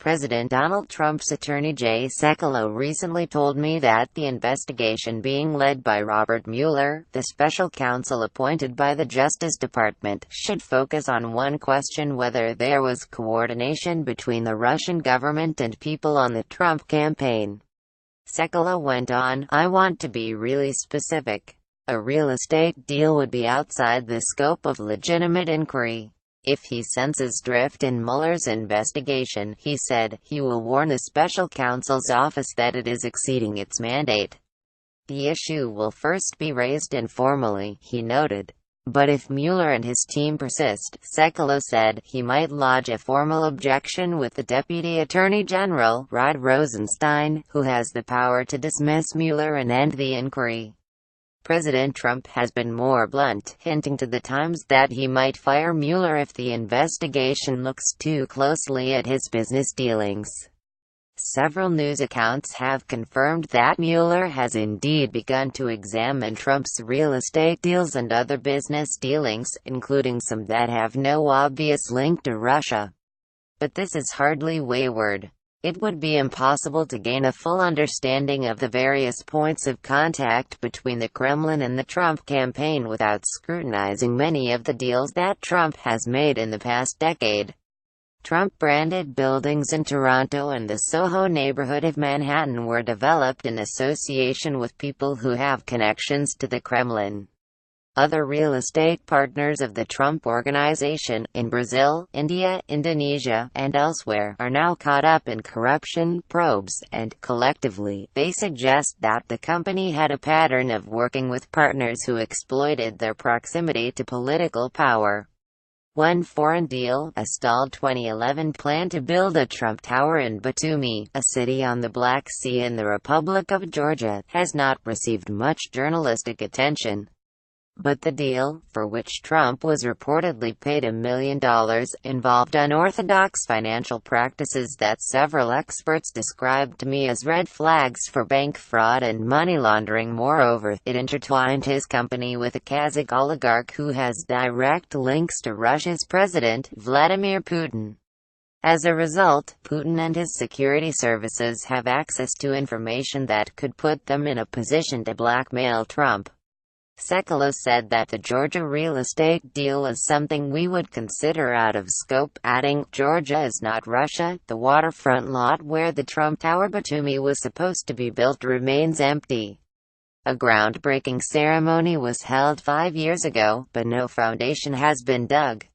President Donald Trump's attorney Jay Sekulow recently told me that the investigation being led by Robert Mueller, the special counsel appointed by the Justice Department, should focus on one question: whether there was coordination between the Russian government and people on the Trump campaign. Sekulow went on, "I want to be really specific. A real estate deal would be outside the scope of legitimate inquiry. If he senses drift in Mueller's investigation," he said, "he will warn the special counsel's office that it is exceeding its mandate. The issue will first be raised informally," he noted. But if Mueller and his team persist, Sekulow said, he might lodge a formal objection with the Deputy Attorney General, Rod Rosenstein, who has the power to dismiss Mueller and end the inquiry. President Trump has been more blunt, hinting to the Times that he might fire Mueller if the investigation looks too closely at his business dealings. Several news accounts have confirmed that Mueller has indeed begun to examine Trump's real estate deals and other business dealings, including some that have no obvious link to Russia. But this is hardly wayward. It would be impossible to gain a full understanding of the various points of contact between the Kremlin and the Trump campaign without scrutinizing many of the deals that Trump has made in the past decade. Trump-branded buildings in Toronto and the Soho neighborhood of Manhattan were developed in association with people who have connections to the Kremlin. Other real estate partners of the Trump Organization, in Brazil, India, Indonesia, and elsewhere, are now caught up in corruption probes, and, collectively, they suggest that the company had a pattern of working with partners who exploited their proximity to political power. One foreign deal, a stalled 2011 plan to build a Trump Tower in Batumi, a city on the Black Sea in the Republic of Georgia, has not received much journalistic attention. But the deal, for which Trump was reportedly paid $1 million, involved unorthodox financial practices that several experts described to me as red flags for bank fraud and money laundering. Moreover, it intertwined his company with a Kazakh oligarch who has direct links to Russia's President, Vladimir Putin. As a result, Putin and his security services have access to information that could put them in a position to blackmail Trump. Sekulow said that the Georgia real estate deal is something we would consider out of scope, adding, "Georgia is not Russia. The waterfront lot where the Trump Tower Batumi was supposed to be built remains empty. A groundbreaking ceremony was held 5 years ago, but no foundation has been dug."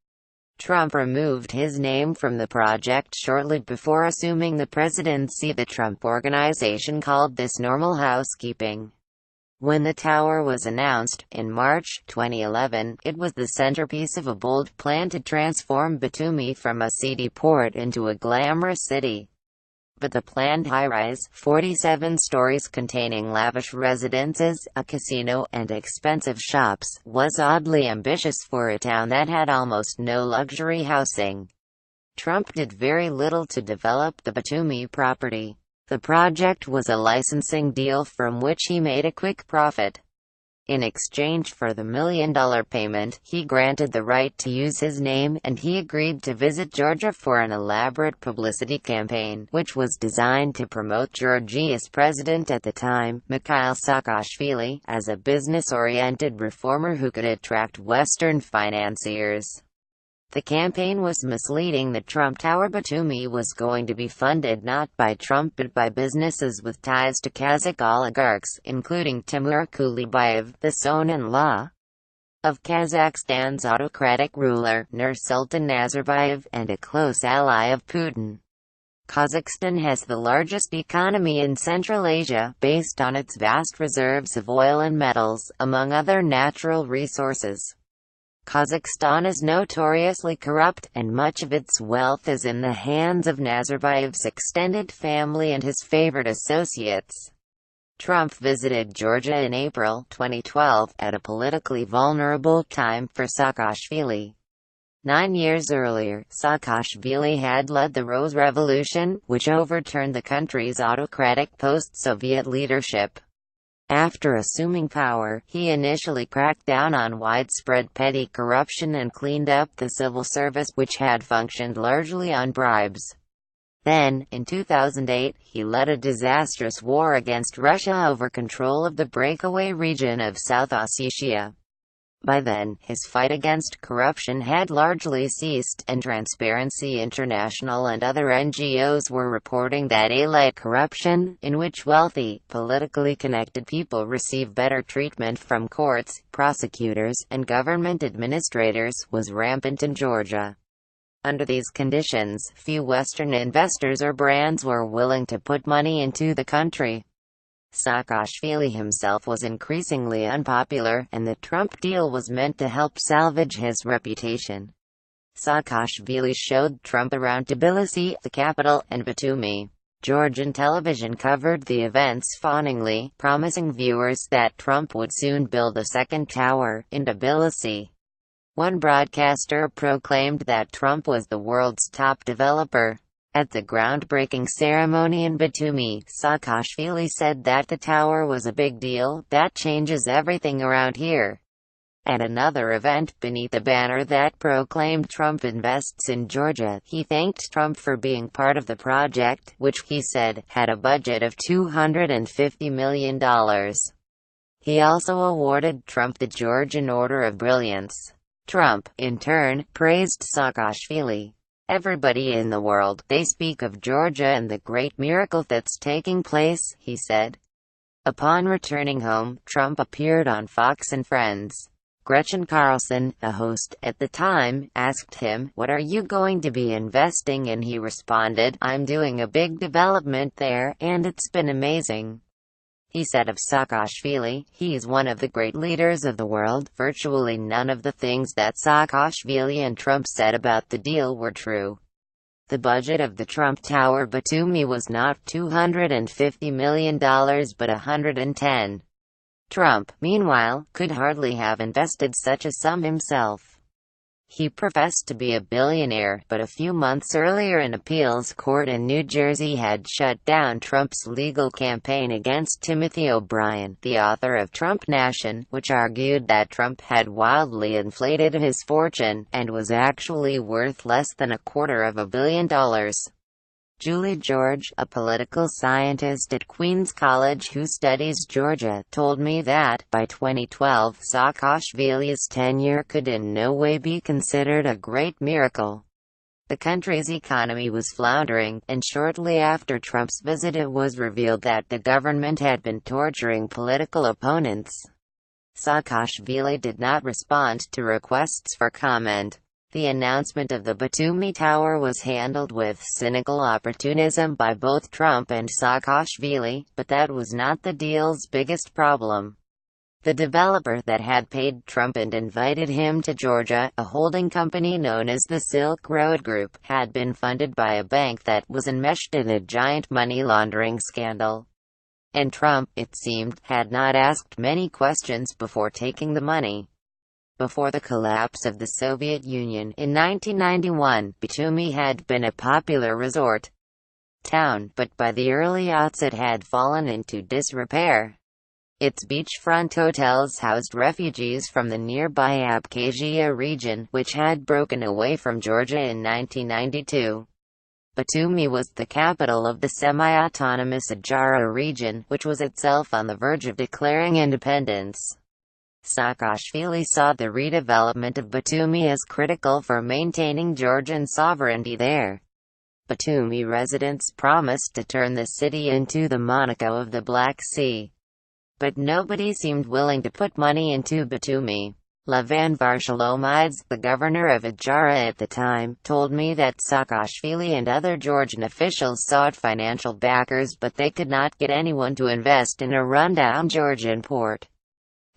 Trump removed his name from the project shortly before assuming the presidency. The Trump Organization called this normal housekeeping. When the tower was announced, in March 2011, it was the centerpiece of a bold plan to transform Batumi from a seedy port into a glamorous city. But the planned high-rise, 47 stories containing lavish residences, a casino, and expensive shops, was oddly ambitious for a town that had almost no luxury housing. Trump did very little to develop the Batumi property. The project was a licensing deal from which he made a quick profit. In exchange for the $1 million payment, he granted the right to use his name, and he agreed to visit Georgia for an elaborate publicity campaign, which was designed to promote Georgia's president at the time, Mikhail Saakashvili, as a business-oriented reformer who could attract Western financiers. The campaign was misleading. The Trump Tower Batumi was going to be funded not by Trump but by businesses with ties to Kazakh oligarchs, including Timur Kulibayev, the son-in-law of Kazakhstan's autocratic ruler, Nursultan Nazarbayev, and a close ally of Putin. Kazakhstan has the largest economy in Central Asia, based on its vast reserves of oil and metals, among other natural resources. Kazakhstan is notoriously corrupt, and much of its wealth is in the hands of Nazarbayev's extended family and his favored associates. Trump visited Georgia in April 2012, at a politically vulnerable time for Saakashvili. 9 years earlier, Saakashvili had led the Rose Revolution, which overturned the country's autocratic post-Soviet leadership. After assuming power, he initially cracked down on widespread petty corruption and cleaned up the civil service, which had functioned largely on bribes. Then, in 2008, he led a disastrous war against Russia over control of the breakaway region of South Ossetia. By then, his fight against corruption had largely ceased, and Transparency International and other NGOs were reporting that elite corruption, in which wealthy, politically connected people receive better treatment from courts, prosecutors, and government administrators, was rampant in Georgia. Under these conditions, few Western investors or brands were willing to put money into the country. Saakashvili himself was increasingly unpopular, and the Trump deal was meant to help salvage his reputation. Saakashvili showed Trump around Tbilisi, the capital, and Batumi. Georgian television covered the events fawningly, promising viewers that Trump would soon build a second tower in Tbilisi. One broadcaster proclaimed that Trump was the world's top developer. At the groundbreaking ceremony in Batumi, Saakashvili said that the tower was a big deal, that changes everything around here. At another event, beneath a banner that proclaimed Trump invests in Georgia, he thanked Trump for being part of the project, which, he said, had a budget of $250 million. He also awarded Trump the Georgian Order of Brilliance. Trump, in turn, praised Saakashvili. "Everybody in the world, they speak of Georgia and the great miracle that's taking place," he said. Upon returning home, Trump appeared on Fox and Friends. Gretchen Carlson, a host at the time, asked him, "What are you going to be investing in?" He responded, "I'm doing a big development there, and it's been amazing." He said of Saakashvili, "He's one of the great leaders of the world." Virtually none of the things that Saakashvili and Trump said about the deal were true. The budget of the Trump Tower Batumi was not $250 million but $110. Trump, meanwhile, could hardly have invested such a sum himself. He professed to be a billionaire, but a few months earlier an appeals court in New Jersey had shut down Trump's legal campaign against Timothy O'Brien, the author of Trump Nation, which argued that Trump had wildly inflated his fortune, and was actually worth less than $250 million. Julie George, a political scientist at Queens College who studies Georgia, told me that, by 2012, Saakashvili's tenure could in no way be considered a great miracle. The country's economy was floundering, and shortly after Trump's visit it was revealed that the government had been torturing political opponents. Saakashvili did not respond to requests for comment. The announcement of the Batumi Tower was handled with cynical opportunism by both Trump and Saakashvili, but that was not the deal's biggest problem. The developer that had paid Trump and invited him to Georgia, a holding company known as the Silk Road Group, had been funded by a bank that was enmeshed in a giant money laundering scandal. And Trump, it seemed, had not asked many questions before taking the money. Before the collapse of the Soviet Union in 1991, Batumi had been a popular resort town, but by the early aughts it had fallen into disrepair. Its beachfront hotels housed refugees from the nearby Abkhazia region, which had broken away from Georgia in 1992. Batumi was the capital of the semi-autonomous Adjara region, which was itself on the verge of declaring independence. Saakashvili saw the redevelopment of Batumi as critical for maintaining Georgian sovereignty there. Batumi residents promised to turn the city into the Monaco of the Black Sea. But nobody seemed willing to put money into Batumi. Levan Varshalomides, the governor of Adjara at the time, told me that Saakashvili and other Georgian officials sought financial backers but they could not get anyone to invest in a rundown Georgian port.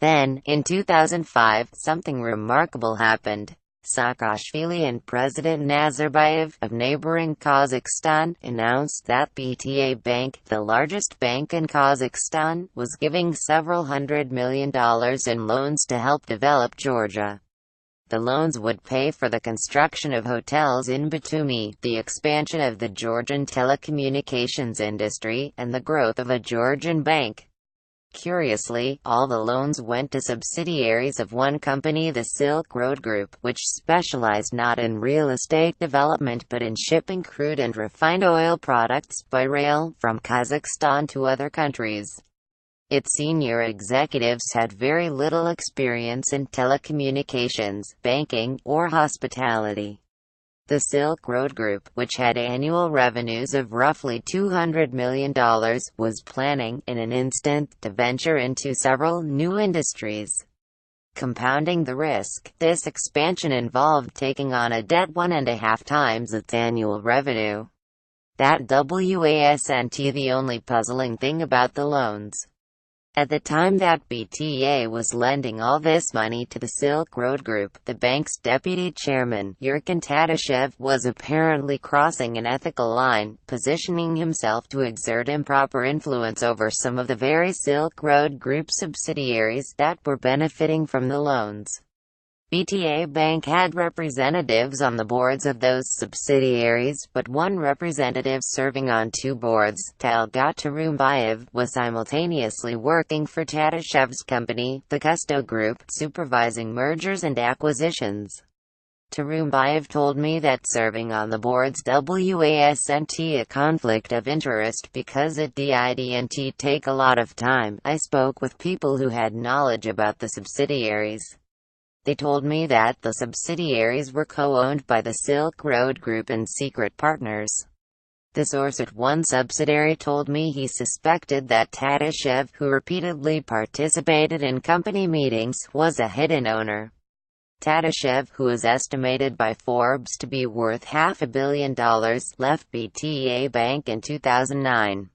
Then, in 2005, something remarkable happened. Saakashvili and President Nazarbayev of neighboring Kazakhstan announced that BTA Bank, the largest bank in Kazakhstan, was giving several $100 million in loans to help develop Georgia. The loans would pay for the construction of hotels in Batumi, the expansion of the Georgian telecommunications industry, and the growth of a Georgian bank. Curiously, all the loans went to subsidiaries of one company, the Silk Road Group, which specialized not in real estate development but in shipping crude and refined oil products by rail from Kazakhstan to other countries. Its senior executives had very little experience in telecommunications, banking, or hospitality. The Silk Road Group, which had annual revenues of roughly $200 million, was planning, in an instant, to venture into several new industries. Compounding the risk, this expansion involved taking on a debt 1.5 times its annual revenue. That wasn't the only puzzling thing about the loans. At the time that BTA was lending all this money to the Silk Road Group, the bank's deputy chairman, Yurkin Tatashev, was apparently crossing an ethical line, positioning himself to exert improper influence over some of the very Silk Road Group subsidiaries that were benefiting from the loans. BTA Bank had representatives on the boards of those subsidiaries, but one representative serving on two boards, Talgat Tarumbayev, was simultaneously working for Tatashev's company, the Custo Group, supervising mergers and acquisitions. Tarumbayev told me that serving on the boards wasn't a conflict of interest because it didn't take a lot of time. I spoke with people who had knowledge about the subsidiaries. They told me that the subsidiaries were co-owned by the Silk Road Group and secret partners. The source at one subsidiary told me he suspected that Tatashev, who repeatedly participated in company meetings, was a hidden owner. Tatashev, who is estimated by Forbes to be worth $500 million, left BTA Bank in 2009.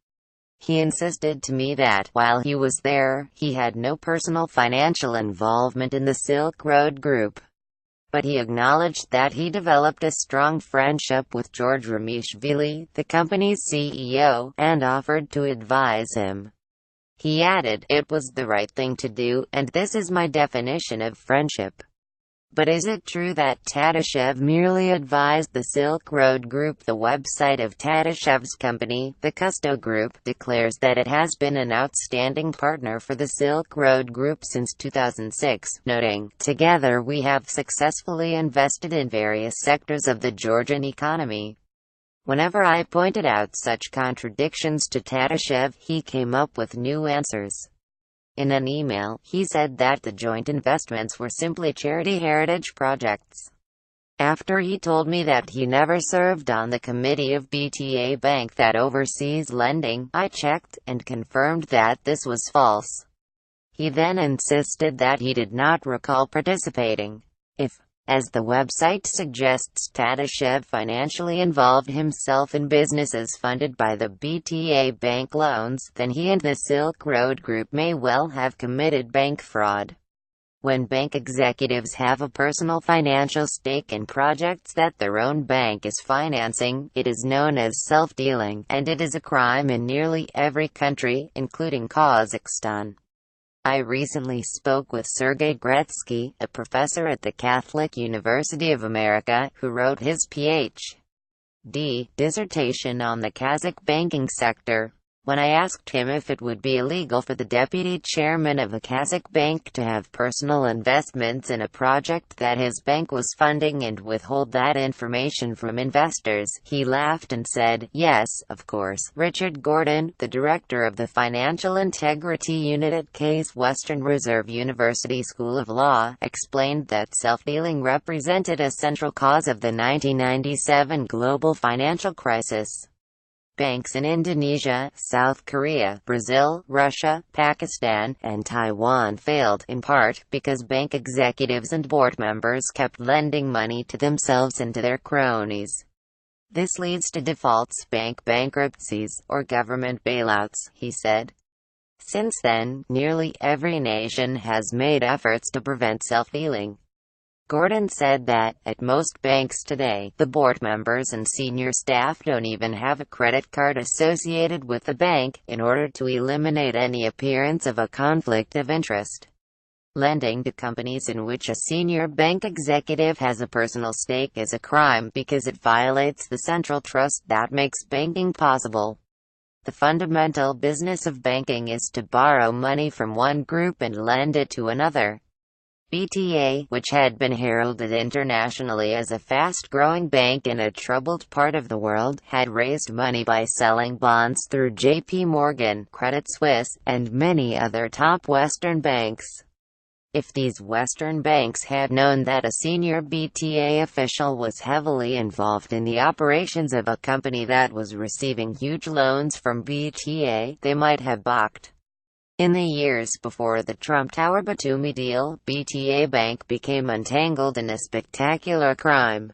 He insisted to me that, while he was there, he had no personal financial involvement in the Silk Road Group. But he acknowledged that he developed a strong friendship with George Ramishvili, the company's CEO, and offered to advise him. He added, "It was the right thing to do, and this is my definition of friendship." But is it true that Tatashev merely advised the Silk Road Group? The website of Tatashev's company, the Custo Group, declares that it has been an outstanding partner for the Silk Road Group since 2006, noting, "Together we have successfully invested in various sectors of the Georgian economy." Whenever I pointed out such contradictions to Tatashev, he came up with new answers. In an email, he said that the joint investments were simply charity heritage projects. After he told me that he never served on the committee of BTA Bank that oversees lending, I checked, and confirmed that this was false. He then insisted that he did not recall participating. If, as the website suggests, Tatashev financially involved himself in businesses funded by the BTA Bank loans, then he and the Silk Road Group may well have committed bank fraud. When bank executives have a personal financial stake in projects that their own bank is financing, it is known as self-dealing, and it is a crime in nearly every country, including Kazakhstan. I recently spoke with Sergei Gretsky, a professor at the Catholic University of America, who wrote his Ph.D. dissertation on the Kazakh banking sector. When I asked him if it would be illegal for the deputy chairman of a Kazakh bank to have personal investments in a project that his bank was funding and withhold that information from investors, he laughed and said, "Yes, of course." Richard Gordon, the director of the Financial Integrity Unit at Case Western Reserve University School of Law, explained that self-dealing represented a central cause of the 1997 global financial crisis. Banks in Indonesia, South Korea, Brazil, Russia, Pakistan, and Taiwan failed, in part, because bank executives and board members kept lending money to themselves and to their cronies. This leads to defaults, bank bankruptcies, or government bailouts, he said. Since then, nearly every nation has made efforts to prevent self-dealing. Gordon said that, at most banks today, the board members and senior staff don't even have a credit card associated with the bank, in order to eliminate any appearance of a conflict of interest. Lending to companies in which a senior bank executive has a personal stake is a crime because it violates the central trust that makes banking possible. The fundamental business of banking is to borrow money from one group and lend it to another. BTA, which had been heralded internationally as a fast-growing bank in a troubled part of the world, had raised money by selling bonds through JP Morgan, Credit Suisse, and many other top Western banks. If these Western banks had known that a senior BTA official was heavily involved in the operations of a company that was receiving huge loans from BTA, they might have balked. In the years before the Trump Tower Batumi deal, BTA Bank became entangled in a spectacular crime.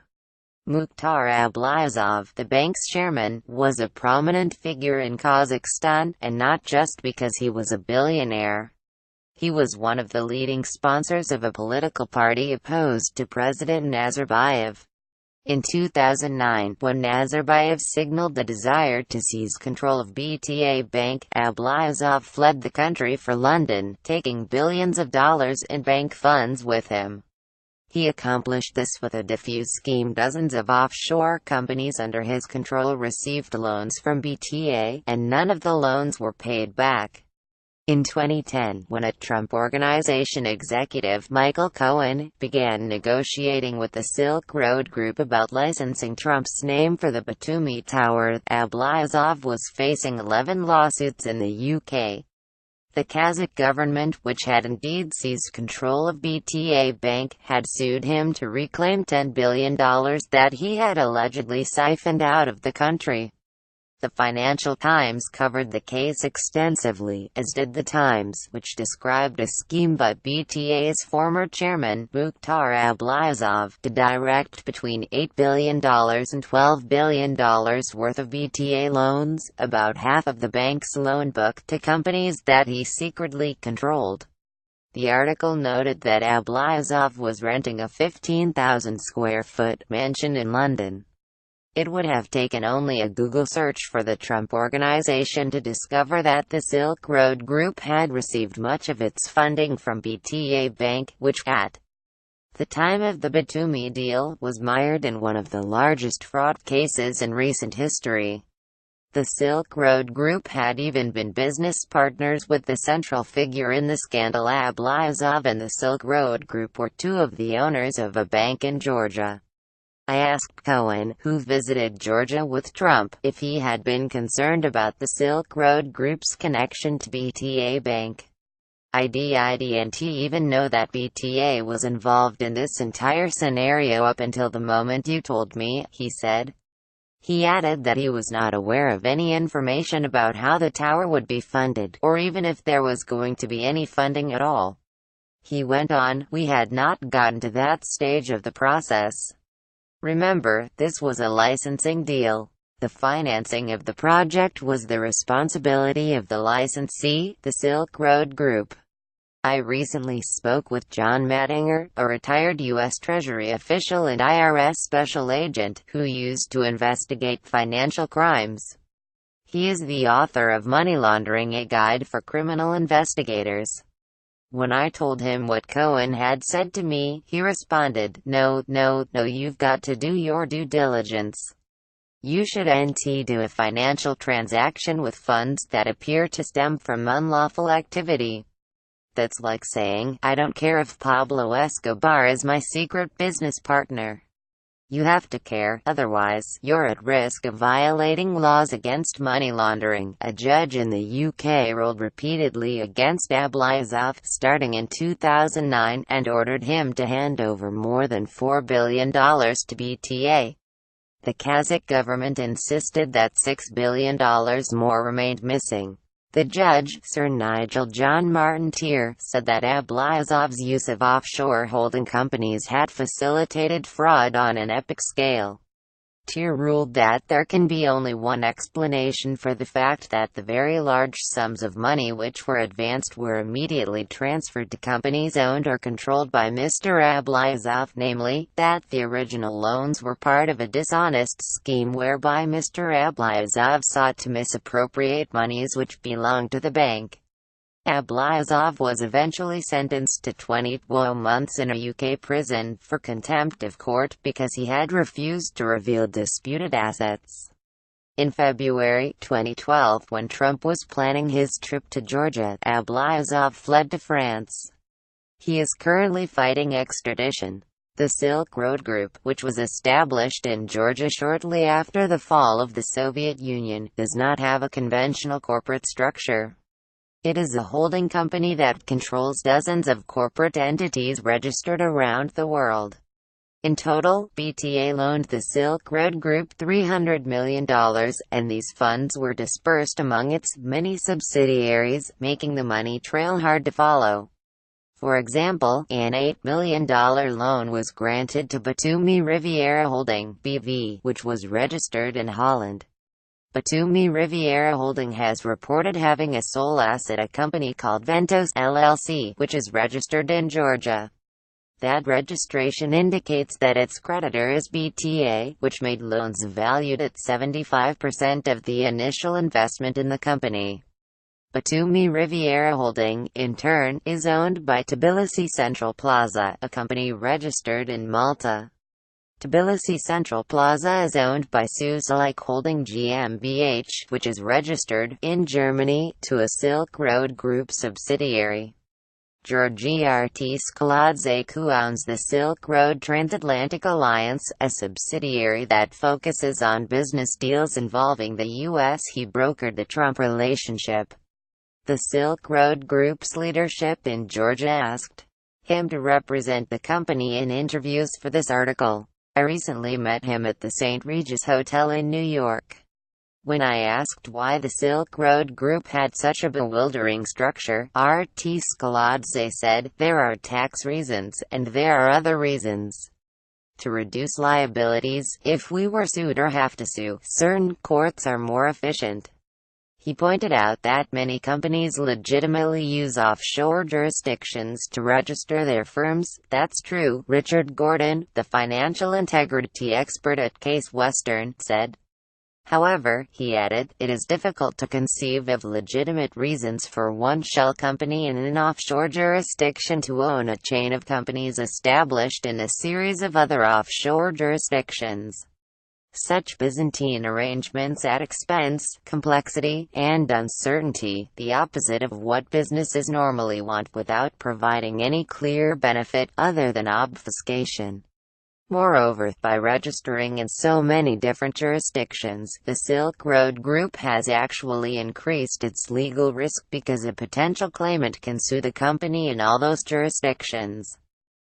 Mukhtar Ablyazov, the bank's chairman, was a prominent figure in Kazakhstan, and not just because he was a billionaire. He was one of the leading sponsors of a political party opposed to President Nazarbayev. In 2009, when Nazarbayev signaled the desire to seize control of BTA Bank, Ablyazov fled the country for London, taking billions of dollars in bank funds with him. He accomplished this with a diffuse scheme. Dozens of offshore companies under his control received loans from BTA, and none of the loans were paid back. In 2010, when a Trump Organization executive, Michael Cohen, began negotiating with the Silk Road Group about licensing Trump's name for the Batumi Tower, Ablyazov was facing 11 lawsuits in the UK. The Kazakh government, which had indeed seized control of BTA Bank, had sued him to reclaim $10 billion that he had allegedly siphoned out of the country. The Financial Times covered the case extensively, as did The Times, which described a scheme by BTA's former chairman, Mukhtar Ablyazov, to direct between $8 billion and $12 billion worth of BTA loans, about half of the bank's loan book, to companies that he secretly controlled. The article noted that Ablyazov was renting a 15,000-square-foot mansion in London. It would have taken only a Google search for the Trump Organization to discover that the Silk Road Group had received much of its funding from BTA Bank, which, at the time of the Batumi deal, was mired in one of the largest fraud cases in recent history. The Silk Road Group had even been business partners with the central figure in the scandal. Ablyazov and the Silk Road Group were two of the owners of a bank in Georgia. I asked Cohen, who visited Georgia with Trump, if he had been concerned about the Silk Road Group's connection to BTA Bank. I didn't even know that BTA was involved in this entire scenario up until the moment you told me, he said. He added that he was not aware of any information about how the tower would be funded, or even if there was going to be any funding at all. He went on, "We had not gotten to that stage of the process. Remember, this was a licensing deal. The financing of the project was the responsibility of the licensee, the Silk Road Group." I recently spoke with John Mattinger, a retired U.S. Treasury official and IRS special agent, who used to investigate financial crimes. He is the author of Money Laundering: A Guide for Criminal Investigators. When I told him what Cohen had said to me, he responded, No, you've got to do your due diligence. You shouldn't do a financial transaction with funds that appear to stem from unlawful activity. That's like saying, I don't care if Pablo Escobar is my secret business partner. You have to care, otherwise, you're at risk of violating laws against money laundering. A judge in the UK ruled repeatedly against Ablyazov, starting in 2009, and ordered him to hand over more than $4 billion to BTA. The Kazakh government insisted that $6 billion more remained missing. The judge, Sir Nigel John Martin Tier, said that Ablyazov's use of offshore holding companies had facilitated fraud on an epic scale. Tier ruled that there can be only one explanation for the fact that the very large sums of money which were advanced were immediately transferred to companies owned or controlled by Mr. Ablyazov, namely, that the original loans were part of a dishonest scheme whereby Mr. Ablyazov sought to misappropriate monies which belonged to the bank. Ablyazov was eventually sentenced to 22 months in a UK prison for contempt of court because he had refused to reveal disputed assets. In February 2012, when Trump was planning his trip to Georgia, Ablyazov fled to France. He is currently fighting extradition. The Silk Road Group, which was established in Georgia shortly after the fall of the Soviet Union, does not have a conventional corporate structure. It is a holding company that controls dozens of corporate entities registered around the world. In total, BTA loaned the Silk Road Group $300 million, and these funds were dispersed among its many subsidiaries, making the money trail hard to follow. For example, an $8 million loan was granted to Batumi Riviera Holding (BV), which was registered in Holland. Batumi Riviera Holding has reported having a sole asset, a company called Ventos LLC, which is registered in Georgia. That registration indicates that its creditor is BTA, which made loans valued at 75% of the initial investment in the company. Batumi Riviera Holding, in turn, is owned by Tbilisi Central Plaza, a company registered in Malta. Tbilisi Central Plaza is owned by Suzelike Holding GmbH, which is registered in Germany to a Silk Road Group subsidiary. Georgiarti Skladze, who owns the Silk Road Transatlantic Alliance, a subsidiary that focuses on business deals involving the U.S. He brokered the Trump relationship. The Silk Road Group's leadership in Georgia asked him to represent the company in interviews for this article. I recently met him at the St. Regis Hotel in New York. When I asked why the Silk Road Group had such a bewildering structure, RT Skladze said, "There are tax reasons, and there are other reasons. To reduce liabilities, if we were sued or have to sue, certain courts are more efficient." He pointed out that many companies legitimately use offshore jurisdictions to register their firms. That's true, Richard Gordon, the financial integrity expert at Case Western, said. However, he added, it is difficult to conceive of legitimate reasons for one shell company in an offshore jurisdiction to own a chain of companies established in a series of other offshore jurisdictions. Such Byzantine arrangements add expense, complexity, and uncertainty, the opposite of what businesses normally want, without providing any clear benefit, other than obfuscation. Moreover, by registering in so many different jurisdictions, the Silk Road Group has actually increased its legal risk because a potential claimant can sue the company in all those jurisdictions.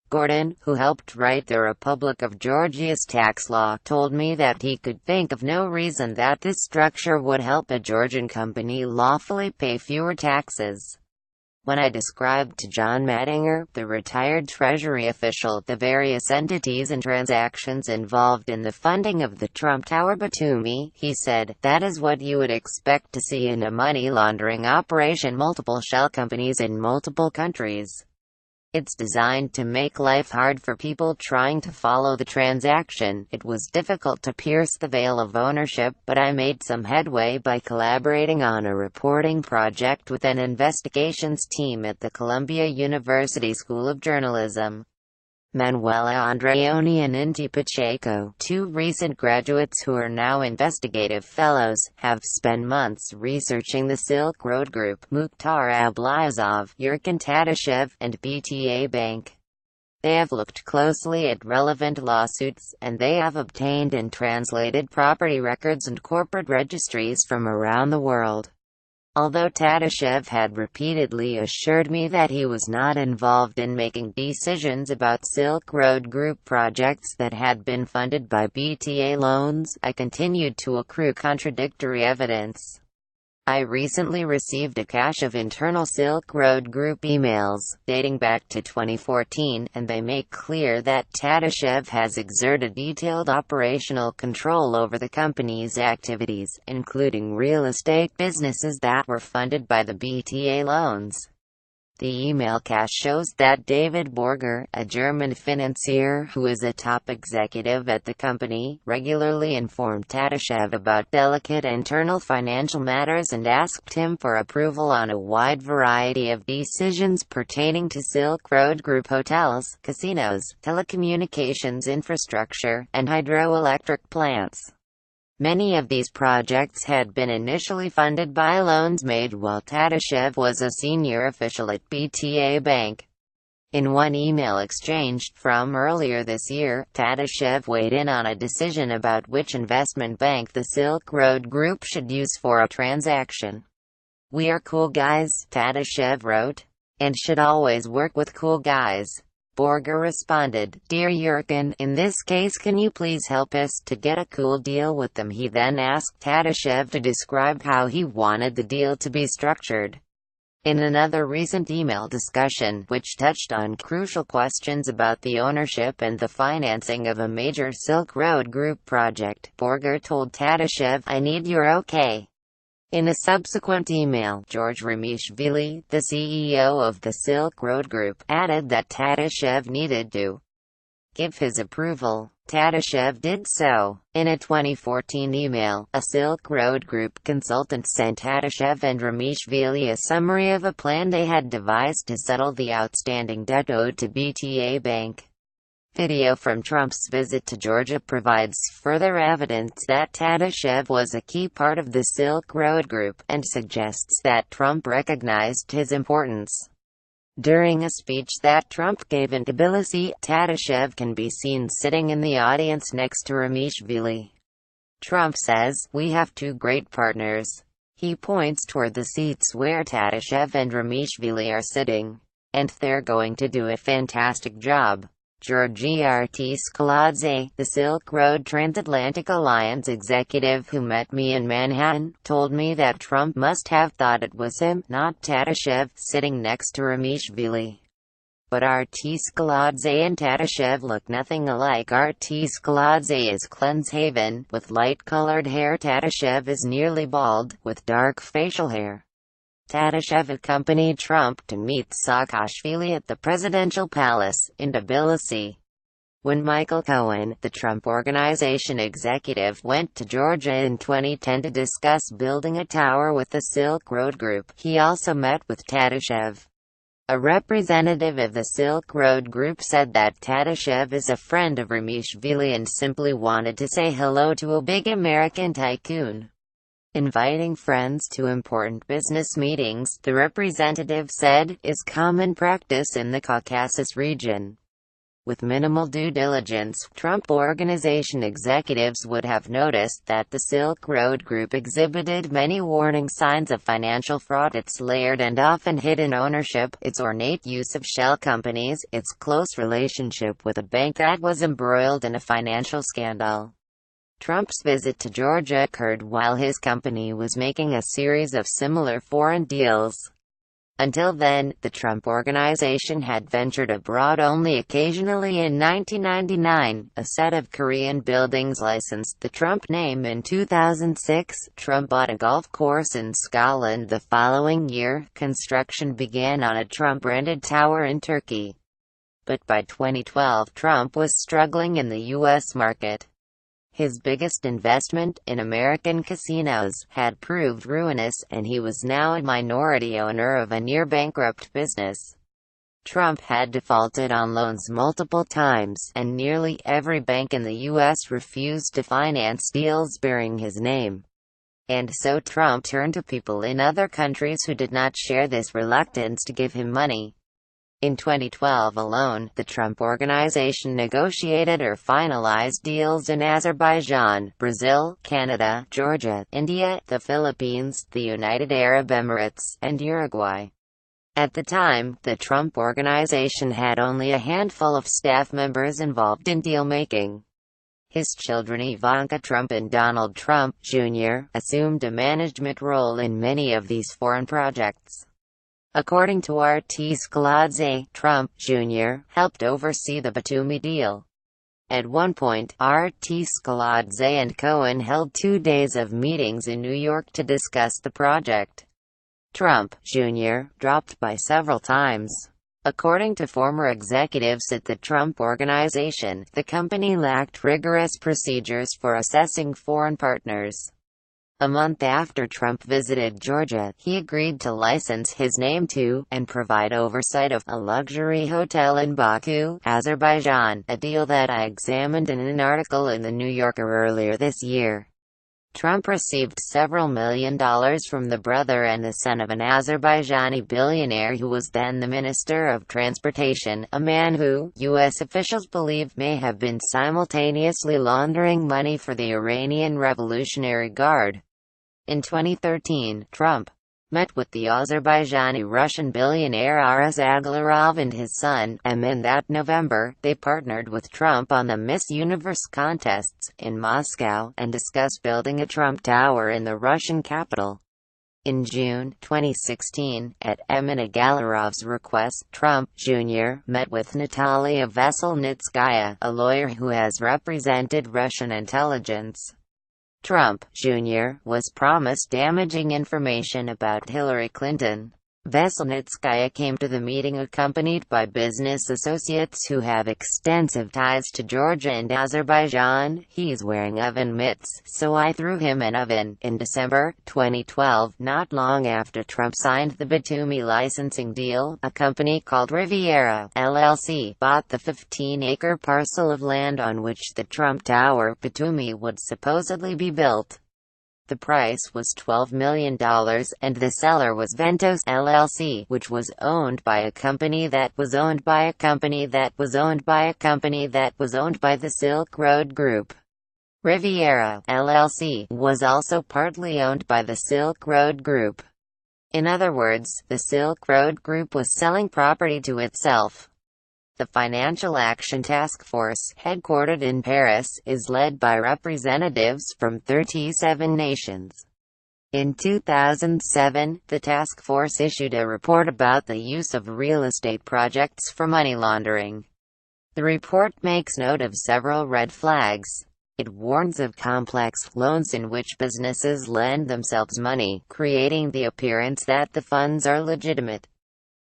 Gordon, who helped write the Republic of Georgia's tax law, told me that he could think of no reason that this structure would help a Georgian company lawfully pay fewer taxes. When I described to John Mattinger, the retired Treasury official, the various entities and transactions involved in the funding of the Trump Tower Batumi, he said, that is what you would expect to see in a money laundering operation: multiple shell companies in multiple countries. It's designed to make life hard for people trying to follow the transaction. It was difficult to pierce the veil of ownership, but I made some headway by collaborating on a reporting project with an investigations team at the Columbia University School of Journalism. Manuela Andreoni and Inti Pacheco, two recent graduates who are now investigative fellows, have spent months researching the Silk Road Group, Mukhtar Ablyazov, Yurkin Tatashev, and BTA Bank. They have looked closely at relevant lawsuits, and they have obtained and translated property records and corporate registries from around the world. Although Tatashev had repeatedly assured me that he was not involved in making decisions about Silk Road Group projects that had been funded by BTA loans, I continued to accrue contradictory evidence. I recently received a cache of internal Silk Road Group emails, dating back to 2014, and they make clear that Tatashev has exerted detailed operational control over the company's activities, including real estate businesses that were funded by the BTA loans. The email cache shows that David Borger, a German financier who is a top executive at the company, regularly informed Tatashev about delicate internal financial matters and asked him for approval on a wide variety of decisions pertaining to Silk Road Group hotels, casinos, telecommunications infrastructure, and hydroelectric plants. Many of these projects had been initially funded by loans made while Tatashev was a senior official at BTA Bank. In one email exchanged from earlier this year, Tatashev weighed in on a decision about which investment bank the Silk Road Group should use for a transaction. "We are cool guys," Tatashev wrote, "and should always work with cool guys." Borger responded, "Dear Yurkin, in this case can you please help us to get a cool deal with them?" He then asked Tatashev to describe how he wanted the deal to be structured. In another recent email discussion, which touched on crucial questions about the ownership and the financing of a major Silk Road Group project, Borger told Tatashev, "I need your okay." In a subsequent email, George Ramishvili, the CEO of the Silk Road Group, added that Tatashev needed to give his approval. Tatashev did so. In a 2014 email, a Silk Road Group consultant sent Tatashev and Ramishvili a summary of a plan they had devised to settle the outstanding debt owed to BTA Bank. Video from Trump's visit to Georgia provides further evidence that Tatashev was a key part of the Silk Road Group, and suggests that Trump recognized his importance. During a speech that Trump gave in Tbilisi, Tatashev can be seen sitting in the audience next to Ramishvili. Trump says, "We have two great partners." He points toward the seats where Tatashev and Ramishvili are sitting. "And they're going to do a fantastic job." Georgi Artis-Kaladze, the Silk Road Transatlantic Alliance executive who met me in Manhattan, told me that Trump must have thought it was him, not Tatashev, sitting next to Ramishvili. But Artis-Kaladze and Tatashev look nothing alike. Artis-Kaladze is cleanse-shaven, with light-colored hair. Tatashev is nearly bald, with dark facial hair. Tatashev accompanied Trump to meet Saakashvili at the presidential palace in Tbilisi. When Michael Cohen, the Trump Organization executive, went to Georgia in 2010 to discuss building a tower with the Silk Road Group, he also met with Tatashev. A representative of the Silk Road Group said that Tatashev is a friend of Ramishvili and simply wanted to say hello to a big American tycoon. Inviting friends to important business meetings, the representative said, is common practice in the Caucasus region. With minimal due diligence, Trump Organization executives would have noticed that the Silk Road Group exhibited many warning signs of financial fraud: its layered and often hidden ownership, its ornate use of shell companies, its close relationship with a bank that was embroiled in a financial scandal. Trump's visit to Georgia occurred while his company was making a series of similar foreign deals. Until then, the Trump Organization had ventured abroad only occasionally. In 1999, a set of Korean buildings licensed the Trump name. In 2006, Trump bought a golf course in Scotland. The following year, construction began on a Trump-branded tower in Turkey. But by 2012, Trump was struggling in the U.S. market. His biggest investment, in American casinos, had proved ruinous, and he was now a minority owner of a near-bankrupt business. Trump had defaulted on loans multiple times, and nearly every bank in the U.S. refused to finance deals bearing his name. And so Trump turned to people in other countries who did not share this reluctance to give him money. In 2012 alone, the Trump Organization negotiated or finalized deals in Azerbaijan, Brazil, Canada, Georgia, India, the Philippines, the United Arab Emirates, and Uruguay. At the time, the Trump Organization had only a handful of staff members involved in deal-making. His children Ivanka Trump and Donald Trump, Jr., assumed a management role in many of these foreign projects. According to Artis-Kaladze, Trump, Jr., helped oversee the Batumi deal. At one point, Artis-Kaladze and Cohen held 2 days of meetings in New York to discuss the project. Trump, Jr., dropped by several times. According to former executives at the Trump Organization, the company lacked rigorous procedures for assessing foreign partners. A month after Trump visited Georgia, he agreed to license his name to, and provide oversight of, a luxury hotel in Baku, Azerbaijan, a deal that I examined in an article in The New Yorker earlier this year. Trump received several $1 million from the brother and the son of an Azerbaijani billionaire who was then the Minister of Transportation, a man who, U.S. officials believe, may have been simultaneously laundering money for the Iranian Revolutionary Guard. In 2013, Trump met with the Azerbaijani-Russian billionaire Aras Agalarov and his son, and in that November, they partnered with Trump on the Miss Universe contests in Moscow, and discussed building a Trump Tower in the Russian capital. In June 2016, at Emin Agalarov's request, Trump, Jr., met with Natalia Veselnitskaya, a lawyer who has represented Russian intelligence. Trump, Jr., was promised damaging information about Hillary Clinton. Veselnitskaya came to the meeting accompanied by business associates who have extensive ties to Georgia and Azerbaijan. "He's wearing oven mitts, so I threw him an oven." In December 2012, not long after Trump signed the Batumi licensing deal, a company called Riviera, LLC, bought the 15-acre parcel of land on which the Trump Tower, Batumi, would supposedly be built. The price was $12 million, and the seller was Ventos LLC, which was owned by a company that was owned by a company that was owned by a company that was owned by the Silk Road Group. Riviera LLC was also partly owned by the Silk Road Group. In other words, the Silk Road Group was selling property to itself. The Financial Action Task Force, headquartered in Paris, is led by representatives from 37 nations. In 2007, the task force issued a report about the use of real estate projects for money laundering. The report makes note of several red flags. It warns of complex loans in which businesses lend themselves money, creating the appearance that the funds are legitimate.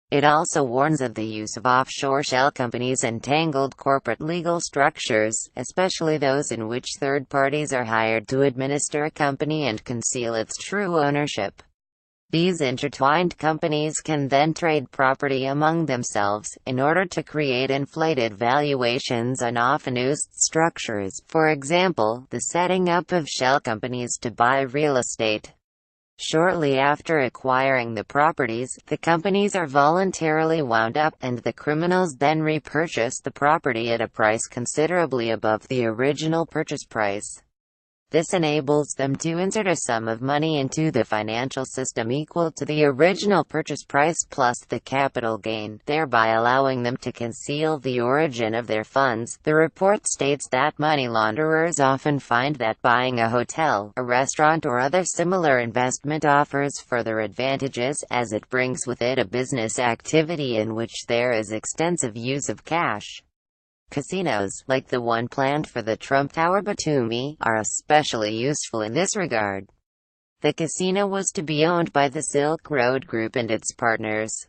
It also warns of the use of offshore shell companies and tangled corporate legal structures, especially those in which third parties are hired to administer a company and conceal its true ownership. These intertwined companies can then trade property among themselves, in order to create inflated valuations and often used structures, for example, the setting up of shell companies to buy real estate. Shortly after acquiring the properties, the companies are voluntarily wound up, and the criminals then repurchase the property at a price considerably above the original purchase price. This enables them to insert a sum of money into the financial system equal to the original purchase price plus the capital gain, thereby allowing them to conceal the origin of their funds. The report states that money launderers often find that buying a hotel, a restaurant, or other similar investment offers further advantages, as it brings with it a business activity in which there is extensive use of cash. Casinos, like the one planned for the Trump Tower Batumi, are especially useful in this regard. The casino was to be owned by the Silk Road Group and its partners.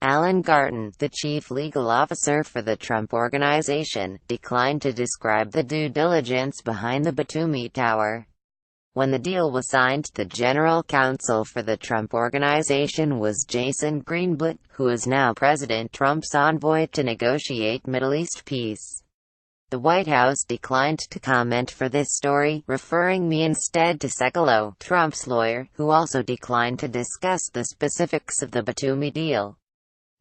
Alan Garten, the chief legal officer for the Trump Organization, declined to describe the due diligence behind the Batumi Tower. When the deal was signed, the general counsel for the Trump Organization was Jason Greenblatt, who is now President Trump's envoy to negotiate Middle East peace. The White House declined to comment for this story, referring me instead to Sekulow, Trump's lawyer, who also declined to discuss the specifics of the Batumi deal.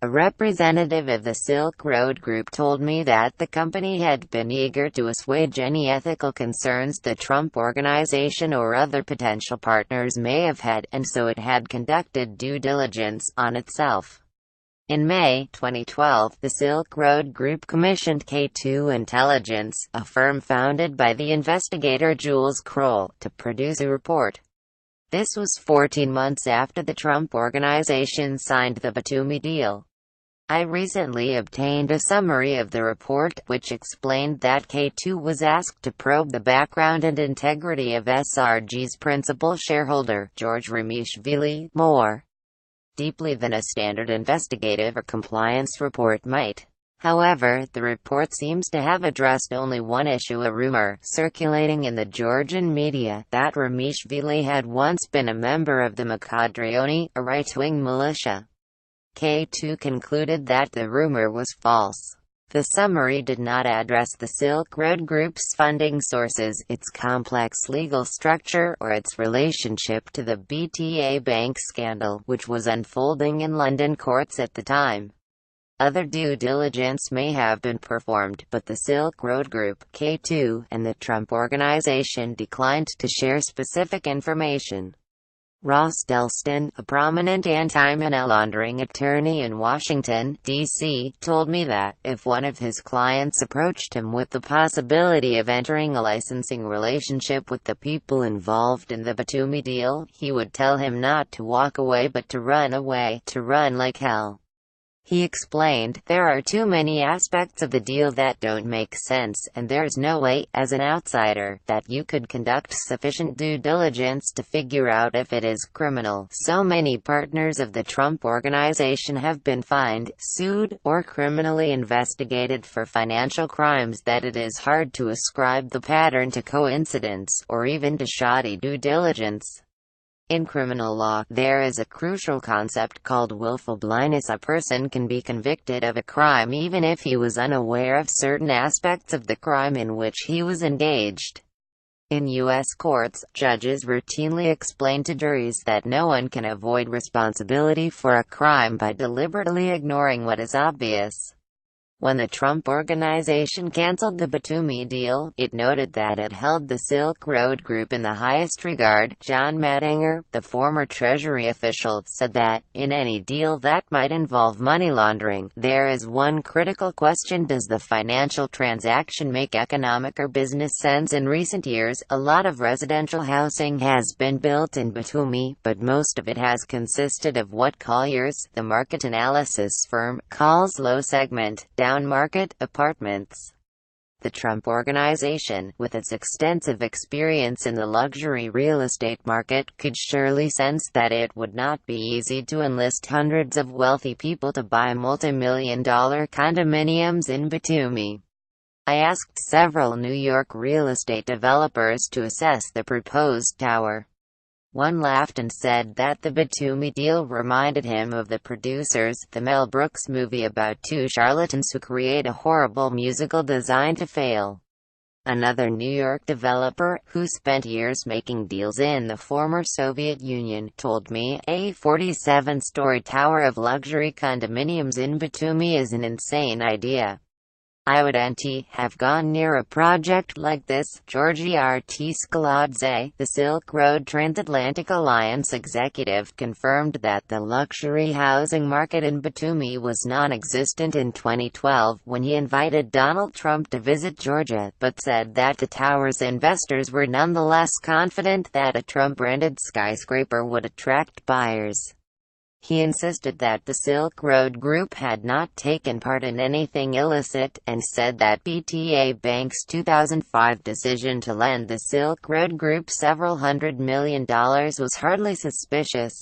A representative of the Silk Road Group told me that the company had been eager to assuage any ethical concerns the Trump Organization or other potential partners may have had, and so it had conducted due diligence on itself. In May 2012, the Silk Road Group commissioned K2 Intelligence, a firm founded by the investigator Jules Kroll, to produce a report. This was 14 months after the Trump Organization signed the Batumi deal. I recently obtained a summary of the report, which explained that K2 was asked to probe the background and integrity of SRG's principal shareholder, George Ramishvili, more deeply than a standard investigative or compliance report might. However, the report seems to have addressed only one issue: a rumor circulating in the Georgian media that Ramishvili had once been a member of the Mkhatrioni, a right-wing militia. K2 concluded that the rumor was false. The summary did not address the Silk Road Group's funding sources, its complex legal structure, or its relationship to the BTA Bank scandal, which was unfolding in London courts at the time. Other due diligence may have been performed, but the Silk Road Group (K2) and the Trump Organization declined to share specific information. Ross Delston, a prominent anti-money laundering attorney in Washington, D.C., told me that, if one of his clients approached him with the possibility of entering a licensing relationship with the people involved in the Batumi deal, he would tell him not to walk away but to run away, to run like hell. He explained, "There are too many aspects of the deal that don't make sense, and there's no way, as an outsider, that you could conduct sufficient due diligence to figure out if it is criminal. So many partners of the Trump Organization have been fined, sued, or criminally investigated for financial crimes that it is hard to ascribe the pattern to coincidence, or even to shoddy due diligence." In criminal law, there is a crucial concept called willful blindness. A person can be convicted of a crime even if he was unaware of certain aspects of the crime in which he was engaged. In U.S. courts, judges routinely explain to juries that no one can avoid responsibility for a crime by deliberately ignoring what is obvious. When the Trump Organization canceled the Batumi deal, it noted that it held the Silk Road Group in the highest regard. John Mattinger, the former Treasury official, said that, in any deal that might involve money laundering, there is one critical question: does the financial transaction make economic or business sense? In recent years, a lot of residential housing has been built in Batumi, but most of it has consisted of what Colliers, the market analysis firm, calls low-segment, down-market apartments. The Trump Organization, with its extensive experience in the luxury real estate market, could surely sense that it would not be easy to enlist hundreds of wealthy people to buy multi-million-dollar condominiums in Batumi. I asked several New York real estate developers to assess the proposed tower. One laughed and said that the Batumi deal reminded him of The Producers, the Mel Brooks movie about two charlatans who create a horrible musical designed to fail. Another New York developer, who spent years making deals in the former Soviet Union, told me, a 47-story tower of luxury condominiums in Batumi is an insane idea. I would have gone near a project like this. Georgi Artiskaladze, the Silk Road Transatlantic Alliance executive, confirmed that the luxury housing market in Batumi was non-existent in 2012 when he invited Donald Trump to visit Georgia, but said that the tower's investors were nonetheless confident that a Trump-branded skyscraper would attract buyers. He insisted that the Silk Road Group had not taken part in anything illicit, and said that BTA Bank's 2005 decision to lend the Silk Road Group several $100 million was hardly suspicious.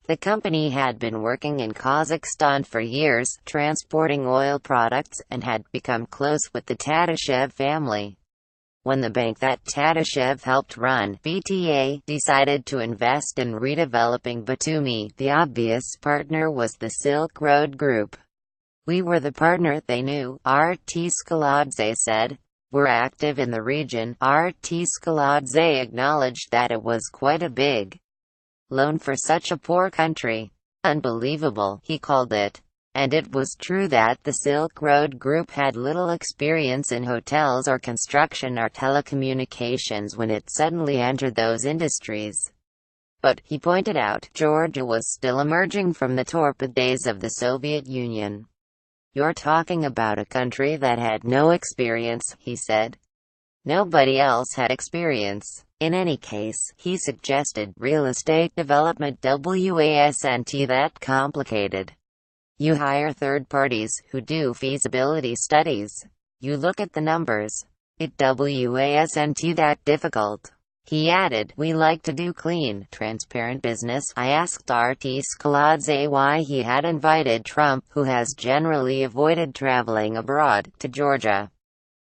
The company had been working in Kazakhstan for years, transporting oil products, and had become close with the Tatashev family. When the bank that Tatashev helped run, BTA, decided to invest in redeveloping Batumi, the obvious partner was the Silk Road Group. "We were the partner they knew," Artiskaladze said. "We're active in the region." Artiskaladze acknowledged that it was quite a big loan for such a poor country. "Unbelievable," he called it. And it was true that the Silk Road Group had little experience in hotels or construction or telecommunications when it suddenly entered those industries. But, he pointed out, Georgia was still emerging from the torpid days of the Soviet Union. "You're talking about a country that had no experience," he said. Nobody else had experience. In any case, he suggested, real estate development wasn't that complicated. You hire third parties, who do feasibility studies. You look at the numbers. It wasn't that difficult. He added, "We like to do clean, transparent business." I asked Artiskaladze why he had invited Trump, who has generally avoided traveling abroad, to Georgia.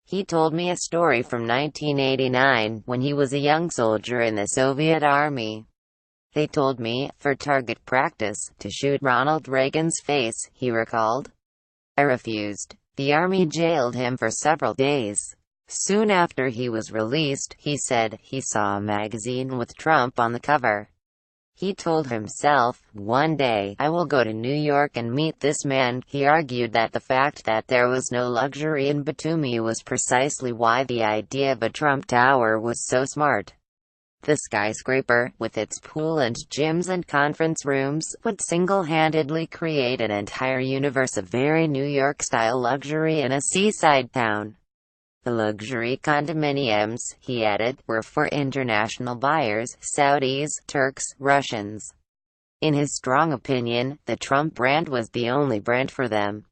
He told me a story from 1989, when he was a young soldier in the Soviet Army. "They told me, for target practice, to shoot Ronald Reagan's face," he recalled. "I refused. The army jailed him for several days. Soon after he was released, he said he saw a magazine with Trump on the cover. He told himself, "One day, I will go to New York and meet this man." He argued that the fact that there was no luxury in Batumi was precisely why the idea of a Trump Tower was so smart. The skyscraper, with its pool and gyms and conference rooms, would single-handedly create an entire universe of very New York-style luxury in a seaside town. The luxury condominiums, he added, were for international buyers, Saudis, Turks, Russians. In his strong opinion, the Trump brand was the only brand for them.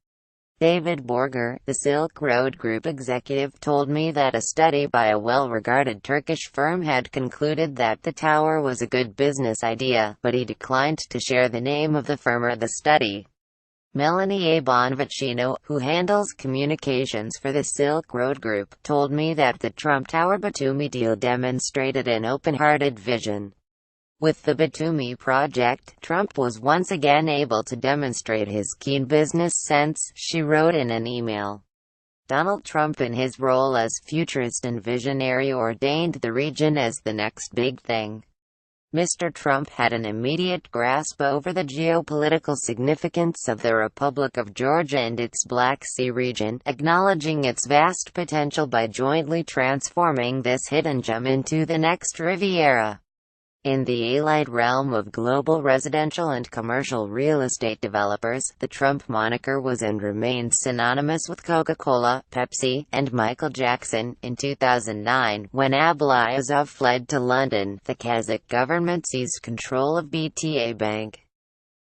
David Borger, the Silk Road Group executive, told me that a study by a well-regarded Turkish firm had concluded that the tower was a good business idea, but he declined to share the name of the firm or the study. Melanie A. Bonvicino, who handles communications for the Silk Road Group, told me that the Trump Tower Batumi deal demonstrated an open-hearted vision. With the Batumi project, Trump was once again able to demonstrate his keen business sense, she wrote in an email. Donald Trump, in his role as futurist and visionary, ordained the region as the next big thing. Mr. Trump had an immediate grasp over the geopolitical significance of the Republic of Georgia and its Black Sea region, acknowledging its vast potential by jointly transforming this hidden gem into the next Riviera. In the allied realm of global residential and commercial real estate developers, the Trump moniker was and remains synonymous with Coca-Cola, Pepsi, and Michael Jackson. In 2009, when Ablyazov fled to London, the Kazakh government seized control of BTA Bank.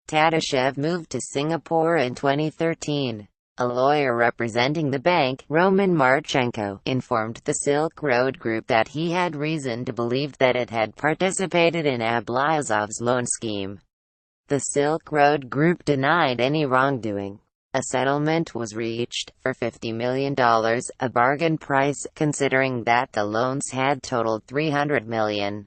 Tadashev moved to Singapore in 2013. A lawyer representing the bank, Roman Marchenko, informed the Silk Road Group that he had reason to believe that it had participated in Ablyazov's loan scheme. The Silk Road Group denied any wrongdoing. A settlement was reached, for $50 million, a bargain price, considering that the loans had totaled $300 million.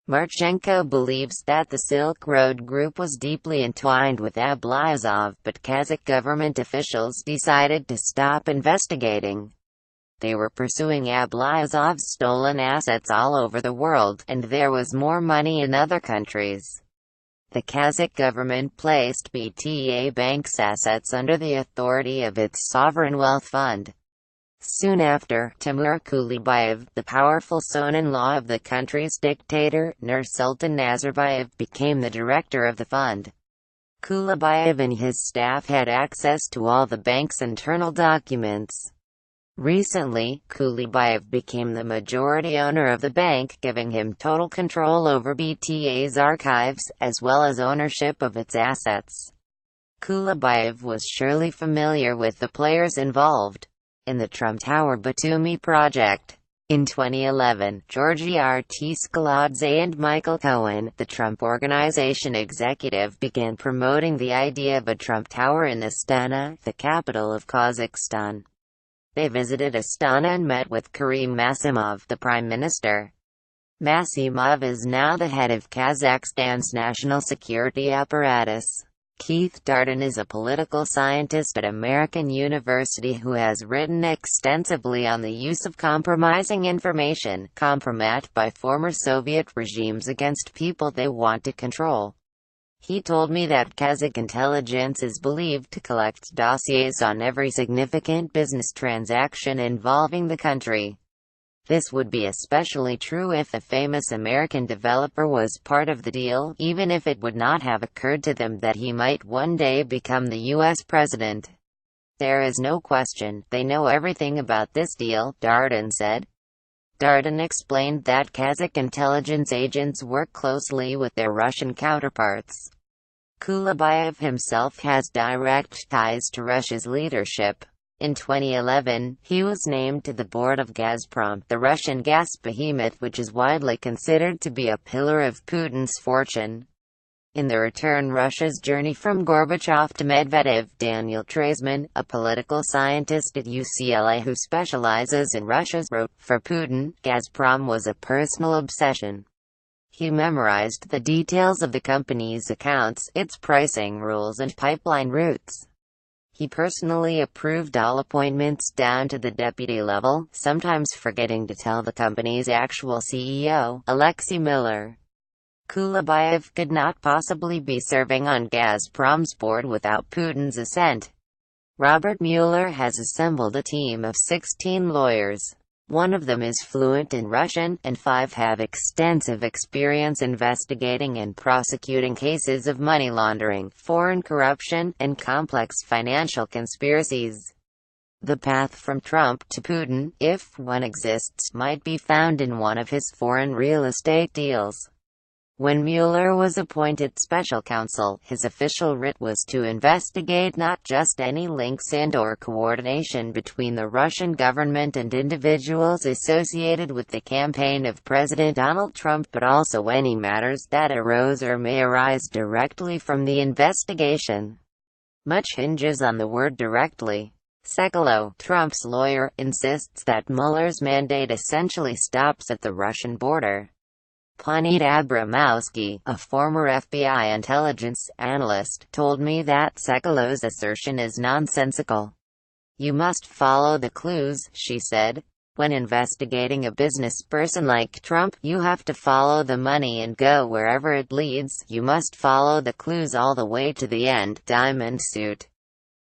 Marchenko believes that the Silk Road Group was deeply entwined with Ablyazov, but Kazakh government officials decided to stop investigating. They were pursuing Ablyazov's stolen assets all over the world, and there was more money in other countries. The Kazakh government placed BTA Bank's assets under the authority of its sovereign wealth fund. Soon after, Timur Kulibayev, the powerful son-in-law of the country's dictator, Nursultan Nazarbayev, became the director of the fund. Kulibayev and his staff had access to all the bank's internal documents. Recently, Kulibayev became the majority owner of the bank, giving him total control over BTA's archives, as well as ownership of its assets. Kulibayev was surely familiar with the players involved in the Trump Tower Batumi project. In 2011, Georgi Artiskaladze and Michael Cohen, the Trump Organization executive, began promoting the idea of a Trump Tower in Astana, the capital of Kazakhstan. They visited Astana and met with Karim Masimov, the prime minister. Masimov is now the head of Kazakhstan's national security apparatus. Keith Darden is a political scientist at American University who has written extensively on the use of compromising information, compromat by former Soviet regimes against people they want to control. He told me that Kazakh intelligence is believed to collect dossiers on every significant business transaction involving the country. This would be especially true if a famous American developer was part of the deal, even if it would not have occurred to them that he might one day become the U.S. president. There is no question, they know everything about this deal, Darden said. Darden explained that Kazakh intelligence agents work closely with their Russian counterparts. Kulibayev himself has direct ties to Russia's leadership. In 2011, he was named to the board of Gazprom, the Russian gas behemoth which is widely considered to be a pillar of Putin's fortune. In The Return: Russia's Journey from Gorbachev to Medvedev, Daniel Treisman, a political scientist at UCLA who specializes in Russia's, wrote, "For Putin, Gazprom was a personal obsession. He memorized the details of the company's accounts, its pricing rules and pipeline routes. He personally approved all appointments down to the deputy level, sometimes forgetting to tell the company's actual CEO, Alexei Miller. Kulibayev could not possibly be serving on Gazprom's board without Putin's assent. Robert Mueller has assembled a team of 16 lawyers. One of them is fluent in Russian, and 5 have extensive experience investigating and prosecuting cases of money laundering, foreign corruption, and complex financial conspiracies. The path from Trump to Putin, if one exists, might be found in one of his foreign real estate deals. When Mueller was appointed special counsel, his official writ was to investigate not just any links and/or coordination between the Russian government and individuals associated with the campaign of President Donald Trump, but also any matters that arose or may arise directly from the investigation. Much hinges on the word directly. Sekulow, Trump's lawyer, insists that Mueller's mandate essentially stops at the Russian border. Panit Abramowski, a former FBI intelligence analyst, told me that Sekulow's assertion is nonsensical. "You must follow the clues," she said. "When investigating a business person like Trump, you have to follow the money and go wherever it leads. You must follow the clues all the way to the end." Diamond suit.